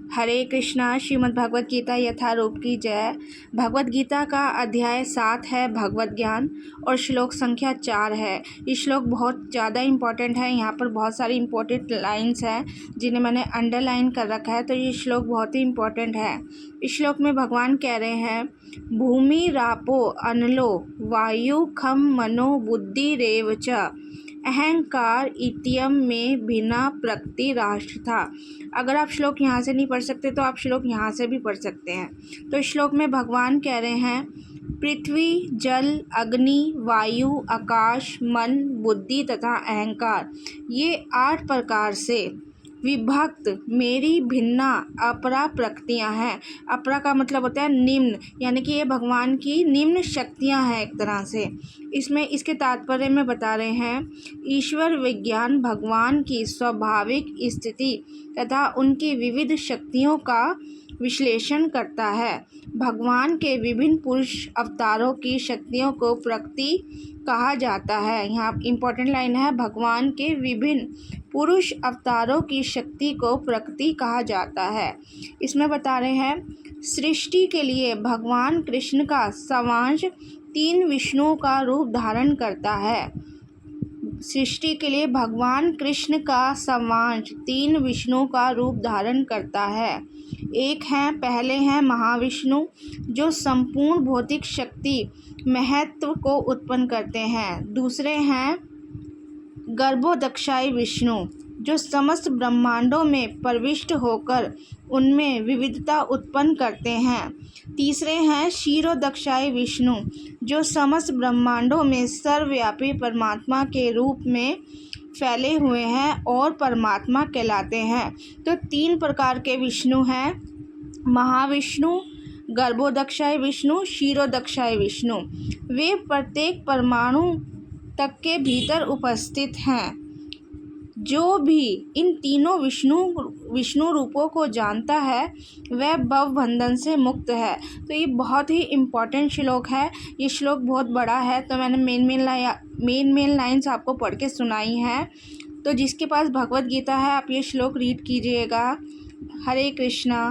हरे कृष्णा। श्रीमद् भगवद गीता यथारूप की जय। भगवद गीता का अध्याय 7 है भगवत ज्ञान और श्लोक संख्या 4 है। ये श्लोक बहुत ज़्यादा इम्पॉर्टेंट है। यहाँ पर बहुत सारी इम्पोर्टेंट लाइंस हैं जिन्हें मैंने अंडरलाइन कर रखा है, तो ये श्लोक बहुत ही इम्पॉर्टेंट है। इस श्लोक में भगवान कह रहे हैं, भूमि रापो अनलो वायु खम मनो बुद्धि रेव च अहंकार इत्यम में बिना प्रकृति राष्ट्र था। अगर आप श्लोक यहाँ से नहीं पढ़ सकते तो आप श्लोक यहाँ से भी पढ़ सकते हैं। तो इस श्लोक में भगवान कह रहे हैं, पृथ्वी, जल, अग्नि, वायु, आकाश, मन, बुद्धि तथा अहंकार, ये 8 प्रकार से विभक्त मेरी भिन्ना अपरा प्रकृतियाँ हैं। अपरा का मतलब होता है निम्न, यानी कि ये भगवान की निम्न शक्तियाँ हैं एक तरह से। इसमें इसके तात्पर्य में बता रहे हैं, ईश्वर विज्ञान भगवान की स्वाभाविक स्थिति तथा उनकी विविध शक्तियों का विश्लेषण करता है। भगवान के विभिन्न पुरुष अवतारों की शक्तियों को प्रकृति कहा जाता है। यहाँ इम्पोर्टेंट लाइन है, भगवान के विभिन्न पुरुष अवतारों की शक्ति को प्रकृति कहा जाता है। इसमें बता रहे हैं, सृष्टि के लिए भगवान कृष्ण का सारांश 3 विष्णुओं का रूप धारण करता है। सृष्टि के लिए भगवान कृष्ण का सारांश 3 विष्णुओं का रूप धारण करता है। पहले हैं महाविष्णु, जो संपूर्ण भौतिक शक्ति महत्व को उत्पन्न करते हैं। दूसरे हैं गर्भोदक्षाई विष्णु, जो समस्त ब्रह्मांडों में प्रविष्ट होकर उनमें विविधता उत्पन्न करते हैं। तीसरे हैं क्षीरोदक्षाई विष्णु, जो समस्त ब्रह्मांडों में सर्वव्यापी परमात्मा के रूप में फैले हुए हैं और परमात्मा कहलाते हैं। तो 3 प्रकार के विष्णु हैं, महाविष्णु, गर्भोदक्षाई विष्णु, क्षीरोदक्षाई विष्णु। वे प्रत्येक परमाणु तक के भीतर उपस्थित हैं। जो भी इन तीनों विष्णु रूपों को जानता है वह भवबंधन से मुक्त है। तो ये बहुत ही इम्पॉर्टेंट श्लोक है। ये श्लोक बहुत बड़ा है, तो मैंने मेन लाइन्स आपको पढ़ के सुनाई हैं। तो जिसके पास भगवत गीता है आप ये श्लोक रीड कीजिएगा। हरे कृष्णा।